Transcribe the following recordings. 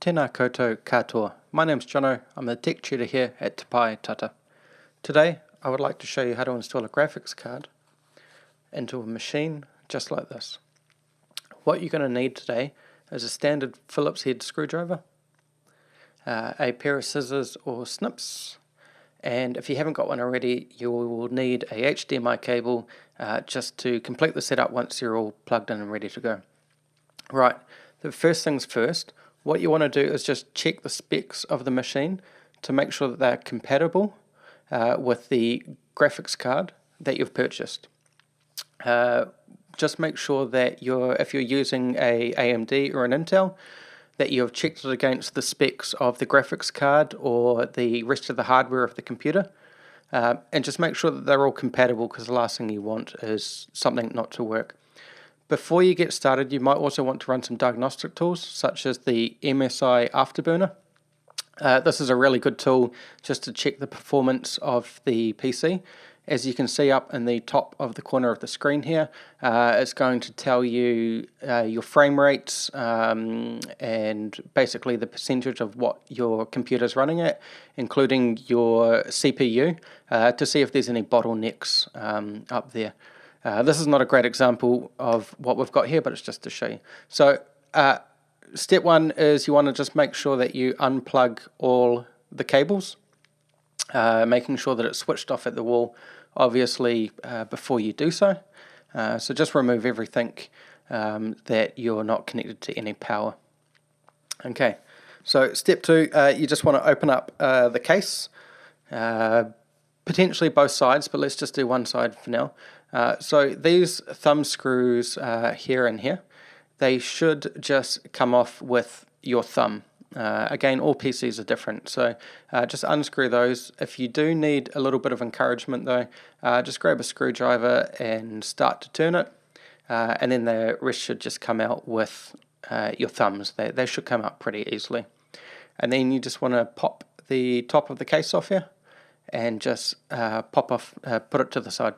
Tēnā koutou katoa. My name's Jono. I'm the tech tutor here at Pae Tata. Today I would like to show you how to install a graphics card into a machine just like this. What you're going to need today is a standard Phillips head screwdriver, a pair of scissors or snips, and if you haven't got one already you will need a HDMI cable just to complete the setup once you're all plugged in and ready to go. Right, the first things first, what you want to do is just check the specs of the machine to make sure that they're compatible with the graphics card that you've purchased. Just make sure that if you're using a AMD or an Intel, that you have checked it against the specs of the graphics card or the rest of the hardware of the computer, and just make sure that they're all compatible, because the last thing you want is something not to work. Before you get started, you might also want to run some diagnostic tools such as the MSI Afterburner. This is a really good tool just to check the performance of the PC. As you can see up in the top of the corner of the screen here, it's going to tell you your frame rates and basically the percentage of what your computer's running at, including your CPU, to see if there's any bottlenecks up there. This is not a great example of what we've got here, but it's just to show you. So step one is you want to just make sure that you unplug all the cables, making sure that it's switched off at the wall, obviously, before you do so. So just remove everything that you're not connected to any power. Okay, so step two, you just want to open up the case, potentially both sides, but let's just do one side for now. So these thumb screws here and here, they should just come off with your thumb. Again, all PCs are different, so just unscrew those. If you do need a little bit of encouragement though, just grab a screwdriver and start to turn it, and then the rest should just come out with your thumbs. They should come out pretty easily. And then you just want to pop the top of the case off here and just put it to the side.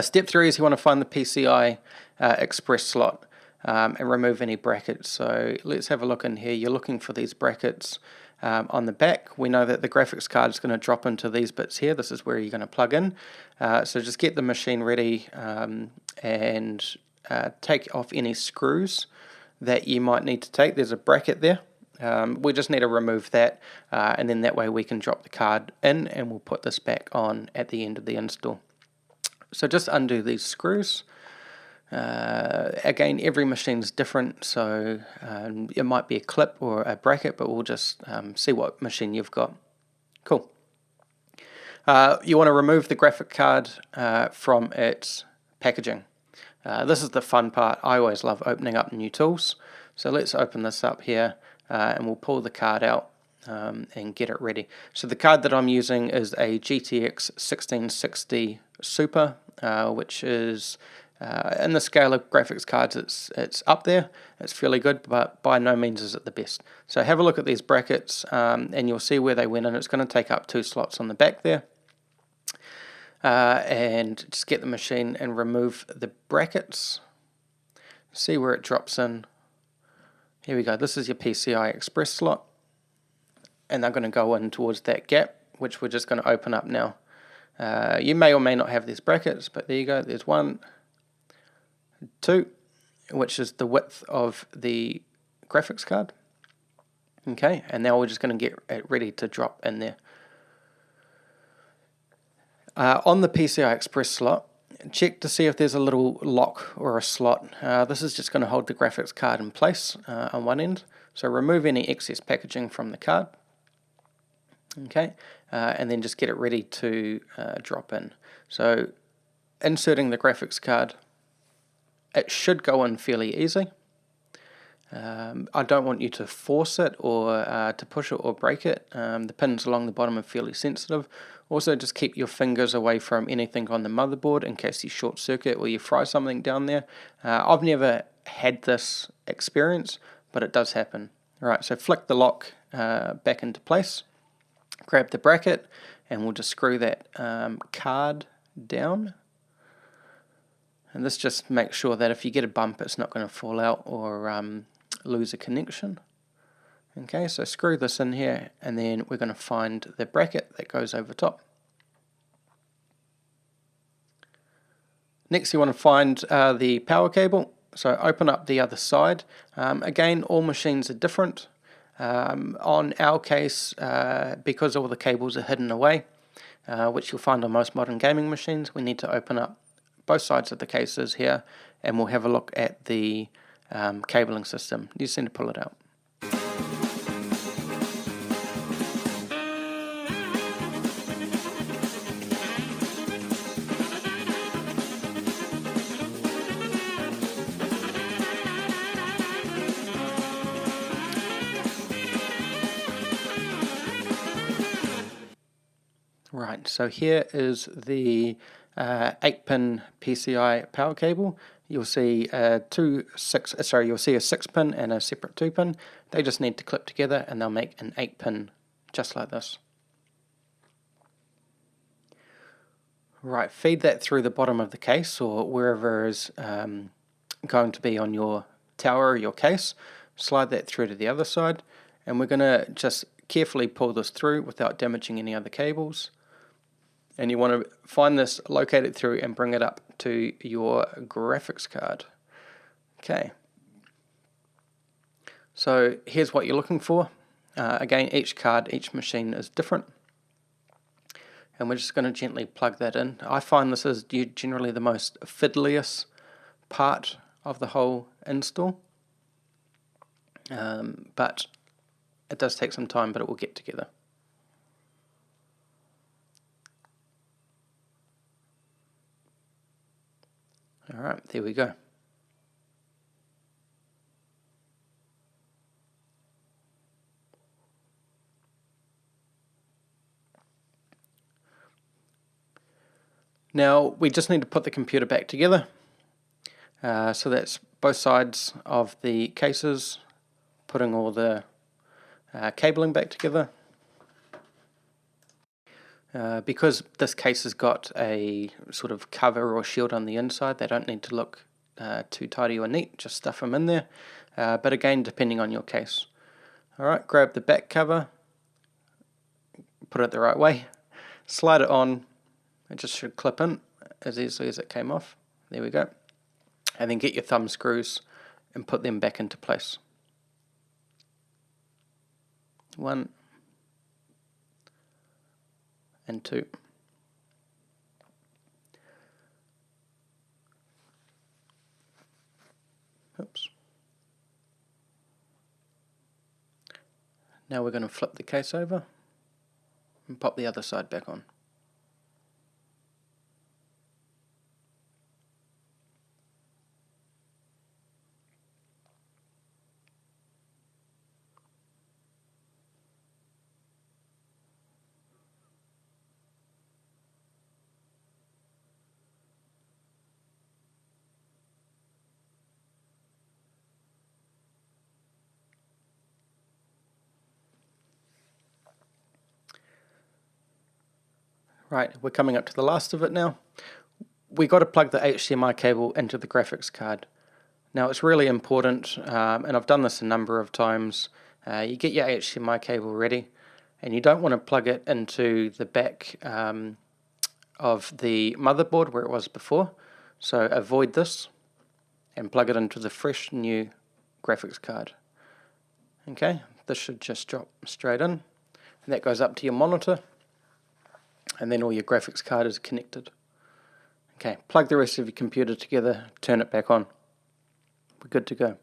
Step three is you want to find the PCI Express slot and remove any brackets. So let's have a look in here. You're looking for these brackets on the back. We know that the graphics card is going to drop into these bits here. This is where you're going to plug in. So just get the machine ready and take off any screws that you might need to take. There's a bracket there. We just need to remove that, and then that way we can drop the card in and we'll put this back on at the end of the install. So just undo these screws. Again, every machine's different, so it might be a clip or a bracket, but we'll just see what machine you've got. Cool. You want to remove the graphic card from its packaging. This is the fun part. I always love opening up new tools. So let's open this up here and we'll pull the card out and get it ready. So the card that I'm using is a GTX 1660 Super, which is in the scale of graphics cards, it's up there. It's fairly good, but by no means is it the best. So have a look at these brackets and you'll see where they went in. It's going to take up 2 slots on the back there. And just get the machine and remove the brackets. See where it drops in. Here we go. This is your PCI Express slot. And they're going to go in towards that gap, which we're just going to open up now. You may or may not have these brackets, but there you go. There's 1, 2, which is the width of the graphics card. Okay, and now we're just going to get it ready to drop in there. On the PCI Express slot, check to see if there's a little lock or a slot. This is just going to hold the graphics card in place on one end. So remove any excess packaging from the card. Okay, and then just get it ready to drop in. So inserting the graphics card, it should go in fairly easy. I don't want you to force it or to push it or break it. The pins along the bottom are fairly sensitive. Also, just keep your fingers away from anything on the motherboard in case you short circuit or you fry something down there. I've never had this experience, but it does happen. Alright, so flick the lock back into place. Grab the bracket and we'll just screw that card down. And this just makes sure that if you get a bump, it's not going to fall out or lose a connection. Okay, so screw this in here, and then we're going to find the bracket that goes over top. Next you want to find the power cable, so open up the other side. Again, all machines are different. On our case, because all the cables are hidden away, which you'll find on most modern gaming machines, we need to open up both sides of the cases here, and we'll have a look at the cabling system. You just need to pull it out. Right, so here is the 8-pin PCI power cable. You'll see a 6-pin and a separate 2-pin. They just need to clip together and they'll make an 8-pin just like this. Right, feed that through the bottom of the case or wherever is going to be on your tower or your case. Slide that through to the other side, and we're going to just carefully pull this through without damaging any other cables. And you want to find this, locate it through, and bring it up to your graphics card. Okay. So here's what you're looking for. Again, each card, each machine is different. And we're just going to gently plug that in. I find this is generally the most fiddliest part of the whole install. But it does take some time, but it will get together. Alright, there we go. Now we just need to put the computer back together. So that's both sides of the cases, putting all the cabling back together. Because this case has got a sort of cover or shield on the inside, they don't need to look too tidy or neat, just stuff them in there. But again, depending on your case. Alright, grab the back cover, put it the right way, slide it on, it just should clip in as easily as it came off. There we go. And then get your thumb screws and put them back into place. 1 and 2. Oops. Now we're going to flip the case over and pop the other side back on. Right, we're coming up to the last of it now. We got to plug the HDMI cable into the graphics card. Now it's really important, and I've done this a number of times. You get your HDMI cable ready, and you don't want to plug it into the back of the motherboard where it was before. So avoid this and plug it into the fresh new graphics card. Okay, this should just drop straight in, and that goes up to your monitor. And then all your graphics card is connected. Okay, plug the rest of your computer together, turn it back on. We're good to go.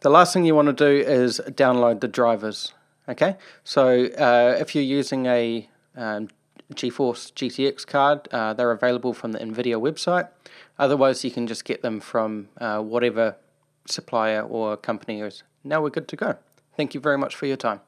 The last thing you want to do is download the drivers. Okay, so if you're using a GeForce GTX card, they're available from the NVIDIA website. Otherwise, you can just get them from whatever supplier or company is. Now we're good to go. Thank you very much for your time.